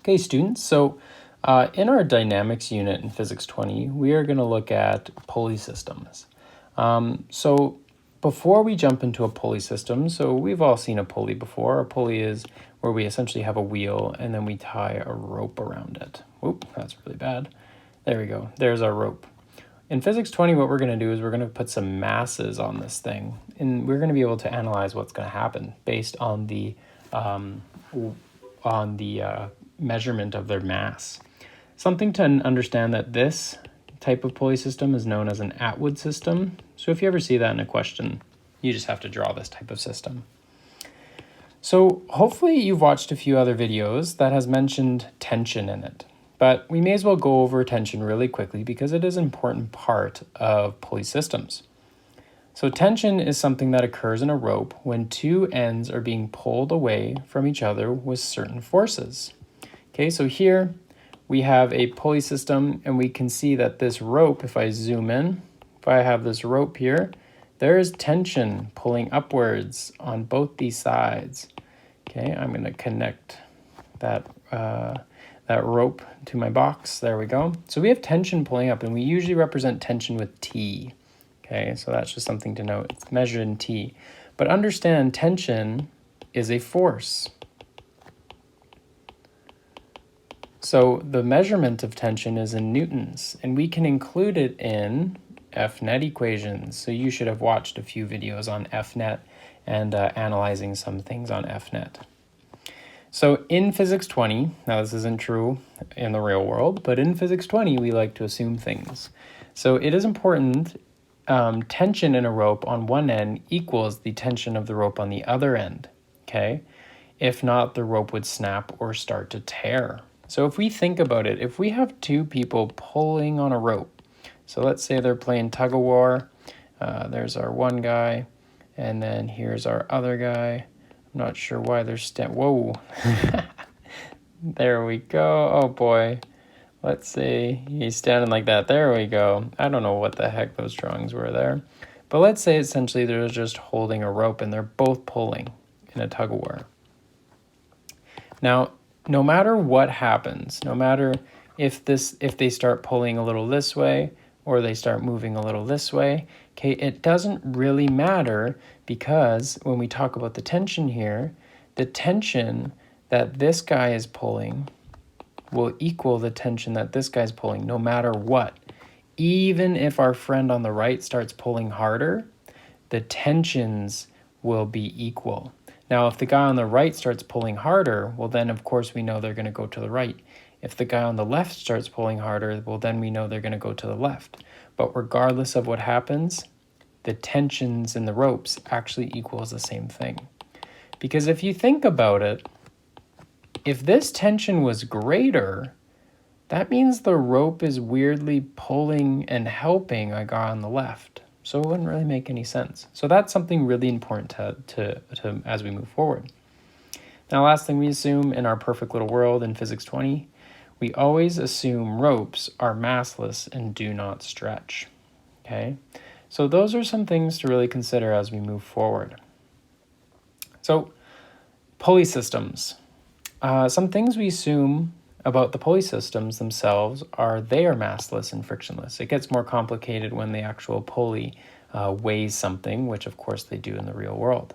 Okay, students, so in our dynamics unit in Physics 20, we are going to look at pulley systems. So before we jump into a pulley system, so we've all seen a pulley before. A pulley is where we essentially have a wheel and then we tie a rope around it. Whoop, that's really bad. There we go. There's our rope. In Physics 20, what we're going to do is we're going to put some masses on this thing, and we're going to be able to analyze what's going to happen based on the measurement of their mass. Something to understand that this type of pulley system is known as an Atwood system. So if you ever see that in a question, you just have to draw this type of system. So hopefully you've watched a few other videos that has mentioned tension in it, but we may as well go over tension really quickly because it is an important part of pulley systems. So tension is something that occurs in a rope when two ends are being pulled away from each other with certain forces. Okay, so here we have a pulley system and we can see that this rope, if I zoom in, if I have this rope here, there is tension pulling upwards on both these sides. Okay, I'm going to connect that rope to my box. There we go. So we have tension pulling up, and we usually represent tension with T. Okay, so that's just something to note. It's measured in T. But understand, tension is a force. So the measurement of tension is in newtons, and we can include it in F-net equations. So you should have watched a few videos on F-net and analyzing some things on F-net. So in Physics 20, now this isn't true in the real world, but in Physics 20, we like to assume things. So it is important, tension in a rope on one end equals the tension of the rope on the other end, okay? If not, the rope would snap or start to tear. So if we think about it, if we have two people pulling on a rope, so let's say they're playing tug of war, there's our one guy, and then here's our other guy. I'm not sure why they're whoa. There we go. Oh boy. Let's see. He's standing like that. There we go. I don't know what the heck those drawings were there. But let's say essentially they're just holding a rope and they're both pulling in a tug of war. Now, no matter what happens, no matter if they start pulling a little this way or they start moving a little this way, okay, it doesn't really matter, because when we talk about the tension here, the tension that this guy is pulling will equal the tension that this guy's pulling no matter what. Even if our friend on the right starts pulling harder, the tensions will be equal. Now, if the guy on the right starts pulling harder, well, then of course we know they're going to go to the right. If the guy on the left starts pulling harder, well, then we know they're going to go to the left. But regardless of what happens, the tensions in the ropes actually equals the same thing. Because if you think about it, if this tension was greater, that means the rope is weirdly pulling and helping a guy on the left. So it wouldn't really make any sense. So that's something really important to as we move forward. Now, last thing we assume in our perfect little world in Physics 20, we always assume ropes are massless and do not stretch. Okay? So those are some things to really consider as we move forward. So pulley systems. Some things we assume about the pulley systems themselves are they are massless and frictionless. It gets more complicated when the actual pulley weighs something, which of course they do in the real world.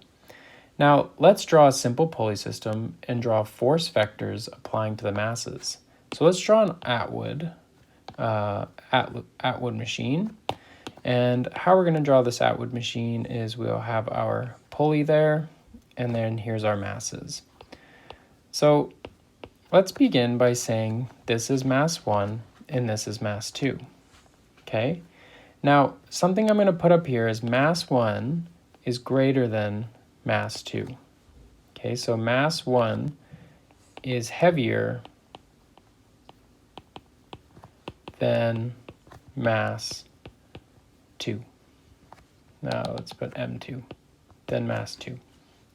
Now, let's draw a simple pulley system and draw force vectors applying to the masses. So let's draw an Atwood machine. And how we're going to draw this Atwood machine is we'll have our pulley there, and then here's our masses. So let's begin by saying this is mass 1 and this is mass 2. Okay? Now, something I'm going to put up here is mass 1 is greater than mass 2. Okay, so mass 1 is heavier than mass 2. Now let's put M2, then mass 2.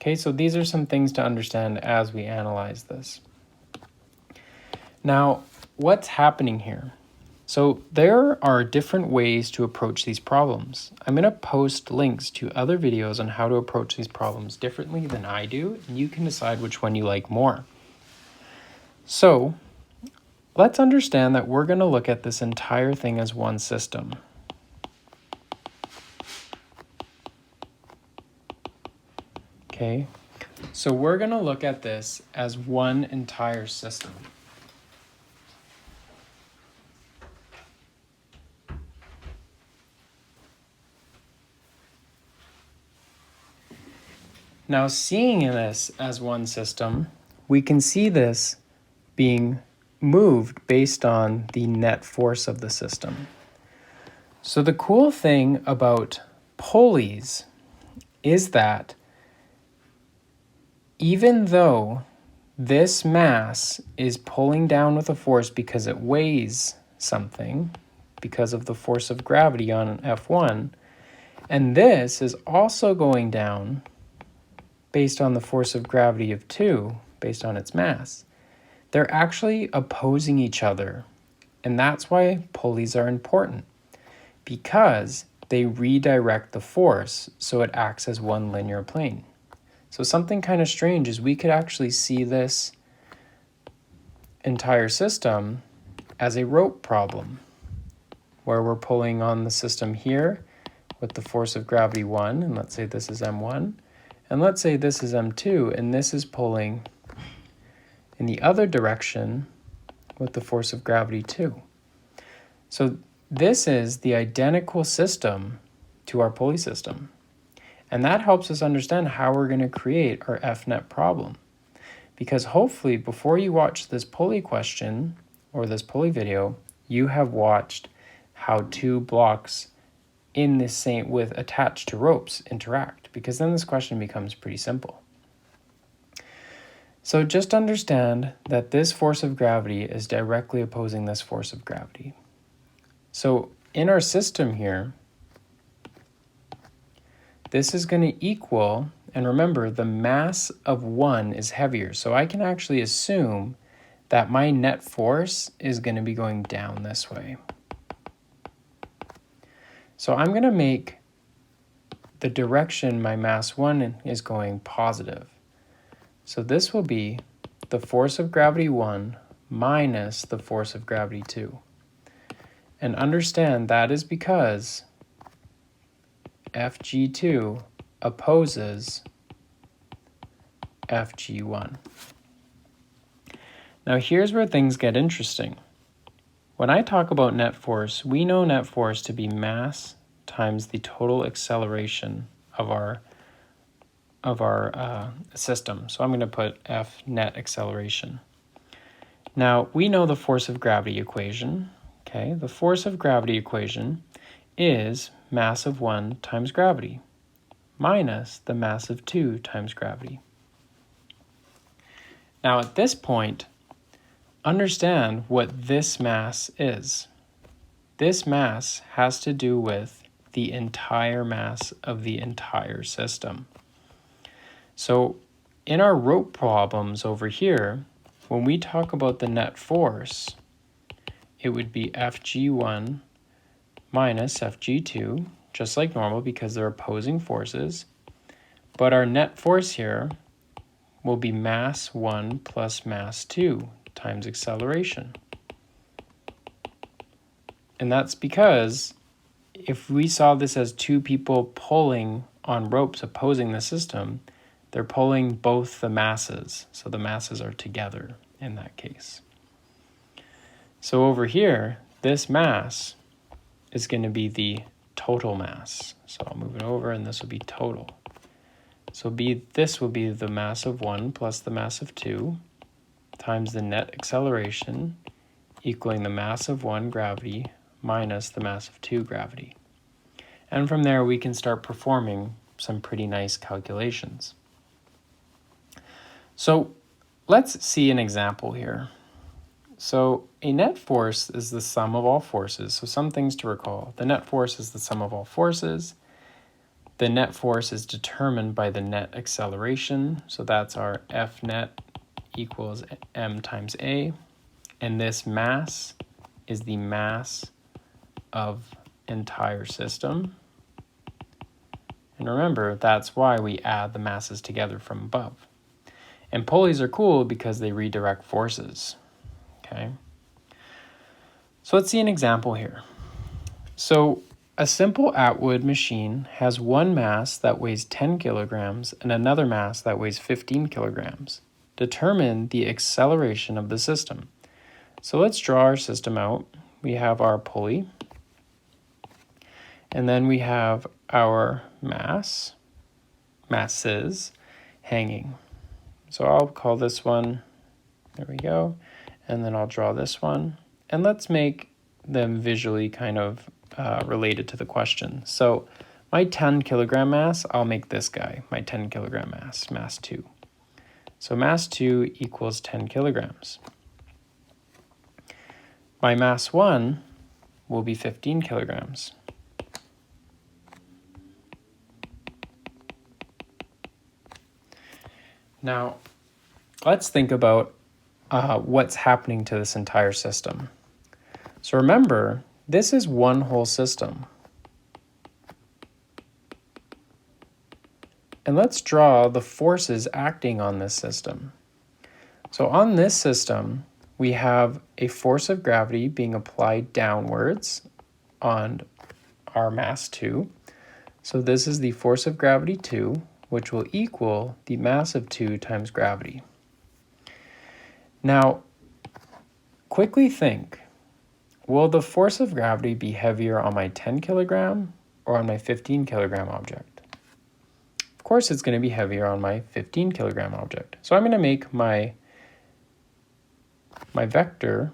Okay, so these are some things to understand as we analyze this. Now, what's happening here? So there are different ways to approach these problems. I'm going to post links to other videos on how to approach these problems differently than I do, and you can decide which one you like more. So let's understand that we're going to look at this entire thing as one system. Okay, so we're going to look at this as one entire system. Now, seeing this as one system, we can see this being moved based on the net force of the system. So the cool thing about pulleys is that even though this mass is pulling down with a force because it weighs something, because of the force of gravity on F1, and this is also going down based on the force of gravity of 2, based on its mass, they're actually opposing each other. And that's why pulleys are important, because they redirect the force so it acts as one linear plane. So something kind of strange is we could actually see this entire system as a rope problem, where we're pulling on the system here with the force of gravity 1, and let's say this is M1, and let's say this is M2, and this is pulling in the other direction with the force of gravity 2. So this is the identical system to our pulley system. And that helps us understand how we're going to create our F-net problem. Because hopefully before you watch this pulley question or this pulley video, you have watched how two blocks in the same with attached to ropes interact, because then this question becomes pretty simple. So just understand that this force of gravity is directly opposing this force of gravity. So in our system here, this is going to equal, and remember, the mass of 1 is heavier. So I can actually assume that my net force is going to be going down this way. So I'm going to make the direction my mass 1 is going positive. So this will be the force of gravity 1 minus the force of gravity 2. And understand that is because Fg2 opposes Fg1. Now here's where things get interesting. When I talk about net force, we know net force to be mass times the total acceleration of our system. So I'm going to put F net acceleration. Now we know the force of gravity equation. Okay, the force of gravity equation is mass of 1 times gravity minus the mass of 2 times gravity. Now at this point, understand what this mass is. This mass has to do with the entire mass of the entire system. So in our rope problems over here, when we talk about the net force, it would be Fg1 minus Fg2, just like normal because they're opposing forces. But our net force here will be mass 1 plus mass 2 times acceleration. And that's because if we saw this as two people pulling on ropes opposing the system, they're pulling both the masses. So the masses are together in that case. So over here, this mass is going to be the total mass. So I'll move it over and this will be total. So this will be the mass of 1 plus the mass of 2 times the net acceleration equaling the mass of 1 gravity minus the mass of 2 gravity. And from there we can start performing some pretty nice calculations. So let's see an example here. So a net force is the sum of all forces. So some things to recall. The net force is the sum of all forces. The net force is determined by the net acceleration. So that's our F net equals m times a. And this mass is the mass of entire system. And remember, that's why we add the masses together from above. And pulleys are cool because they redirect forces. Okay. So let's see an example here. So a simple Atwood machine has one mass that weighs 10 kilograms and another mass that weighs 15 kilograms. Determine the acceleration of the system. So let's draw our system out. We have our pulley, and then we have our masses hanging. So I'll call this one, there we go, and then I'll draw this one. And let's make them visually kind of related to the question. So my 10 kilogram mass, I'll make this guy, my 10 kilogram mass, mass 2. So mass 2 equals 10 kilograms. My mass 1 will be 15 kilograms. Now, let's think about what's happening to this entire system. So remember, this is one whole system. And let's draw the forces acting on this system. So on this system, we have a force of gravity being applied downwards on our mass 2. So this is the force of gravity 2, which will equal the mass of 2 times gravity. Now, quickly think, will the force of gravity be heavier on my 10 kilogram or on my 15 kilogram object? Of course, it's going to be heavier on my 15 kilogram object. So I'm going to make my vector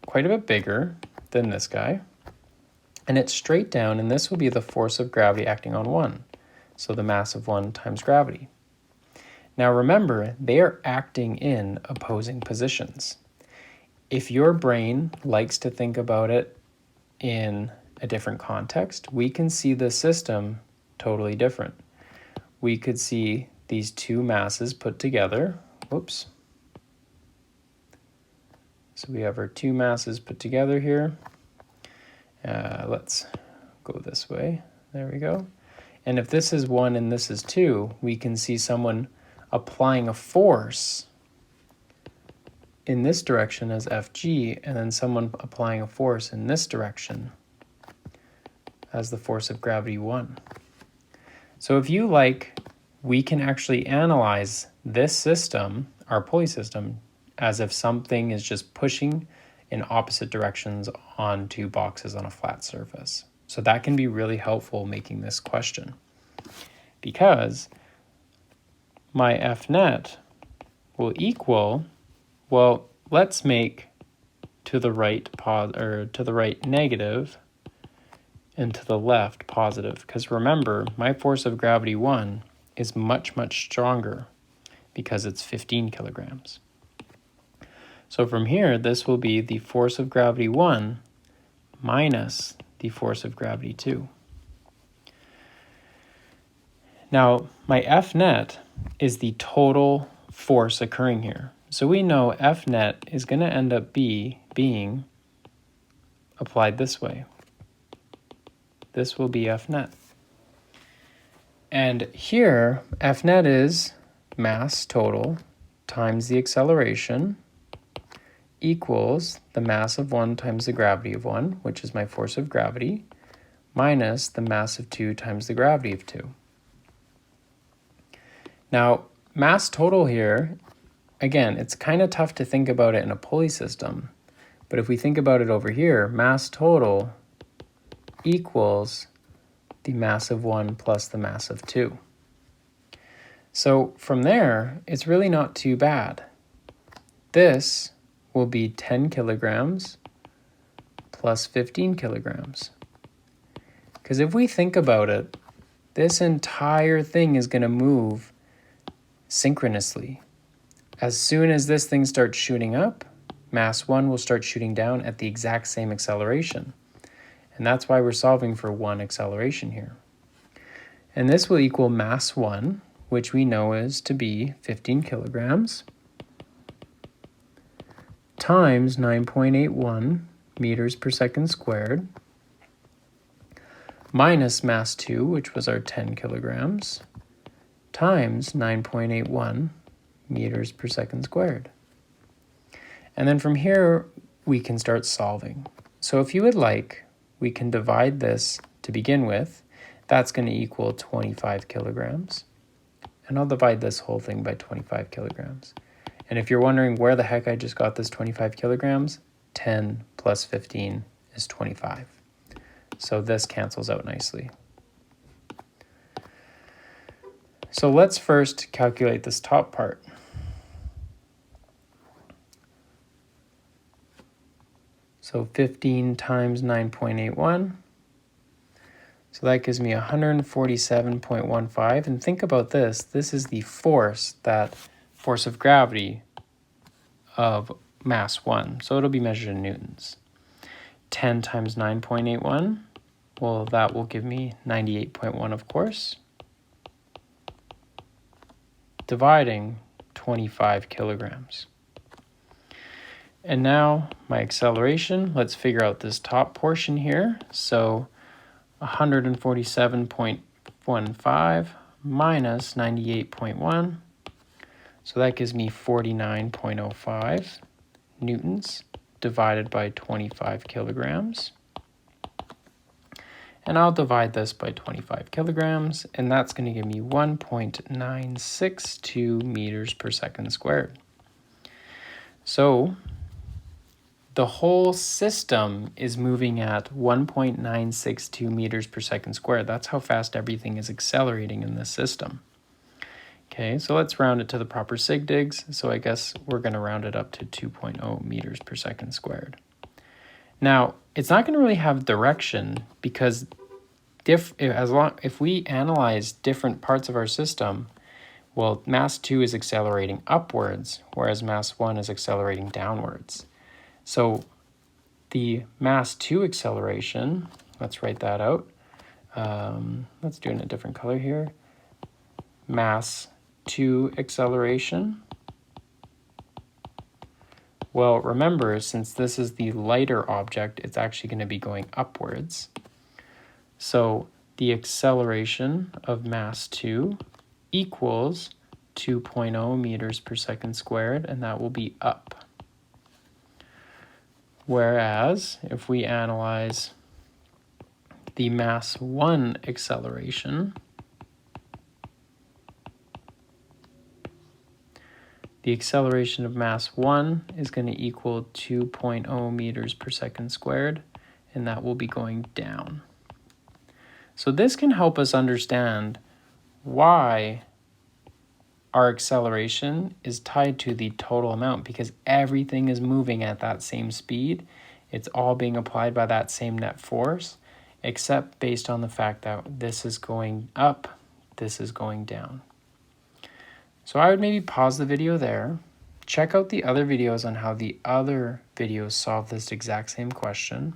quite a bit bigger than this guy. And it's straight down, and this will be the force of gravity acting on 1. So the mass of 1 times gravity. Now remember, they are acting in opposing positions. If your brain likes to think about it in a different context, we can see the system totally different. We could see these two masses put together. Whoops. So we have our two masses put together here. Let's go this way. There we go. And if this is 1 and this is 2, we can see someone applying a force in this direction as Fg, and then someone applying a force in this direction as the force of gravity 1. So if you like, we can actually analyze this system, our pulley system, as if something is just pushing in opposite directions on two boxes on a flat surface. So that can be really helpful making this question, because my F net will equal, well, let's make to the right negative and to the left positive, because remember, my force of gravity 1 is much, much stronger because it's 15 kilograms. So from here, this will be the force of gravity 1 minus the force of gravity 2. Now, my F net is the total force occurring here. So we know F net is going to end up being applied this way. This will be F net. And here, F net is mass total times the acceleration equals the mass of 1 times the gravity of 1, which is my force of gravity, minus the mass of 2 times the gravity of 2. Now, mass total here, again, it's kind of tough to think about it in a pulley system, but if we think about it over here, mass total equals the mass of 1 plus the mass of 2. So from there, it's really not too bad. This will be 10 kilograms plus 15 kilograms. Because if we think about it, this entire thing is going to move synchronously. As soon as this thing starts shooting up, mass 1 will start shooting down at the exact same acceleration. And that's why we're solving for 1 acceleration here. And this will equal mass 1, which we know is to be 15 kilograms, times 9.81 meters per second squared, minus mass 2, which was our 10 kilograms, times 9.81 meters per second squared. And then from here, we can start solving. So if you would like, we can divide this to begin with. That's going to equal 25 kilograms. And I'll divide this whole thing by 25 kilograms. And if you're wondering where the heck I just got this 25 kilograms, 10 plus 15 is 25. So this cancels out nicely. So let's first calculate this top part. So 15 times 9.81. So that gives me 147.15. And think about this. This is the force of gravity of mass 1. So it'll be measured in newtons. 10 times 9.81. Well, that will give me 98.1, of course. Dividing 25 kilograms. And now my acceleration, let's figure out this top portion here. So 147.15 minus 98.1. So that gives me 49.05 newtons divided by 25 kilograms. And I'll divide this by 25 kilograms, and that's going to give me 1.962 meters per second squared. So the whole system is moving at 1.962 meters per second squared. That's how fast everything is accelerating in this system. Okay, so let's round it to the proper sig digs. So I guess we're going to round it up to 2.0 meters per second squared. Now, it's not going to really have direction because if we analyze different parts of our system, well, mass 2 is accelerating upwards, whereas mass 1 is accelerating downwards. So the mass 2 acceleration, let's write that out. Let's do it in a different color here. Mass 2 acceleration. Well, remember, since this is the lighter object, it's actually going to be going upwards. So the acceleration of mass 2 equals 2.0 meters per second squared, and that will be up. Whereas if we analyze the mass 1 acceleration, the acceleration of mass 1 is going to equal 2.0 meters per second squared, and that will be going down. So this can help us understand why our acceleration is tied to the total amount, because everything is moving at that same speed. It's all being applied by that same net force, except based on the fact that this is going up, this is going down. So I would maybe pause the video there, check out the other videos on how the other videos solve this exact same question,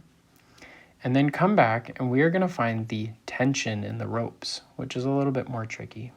and then come back and we are going to find the tension in the ropes, which is a little bit more tricky.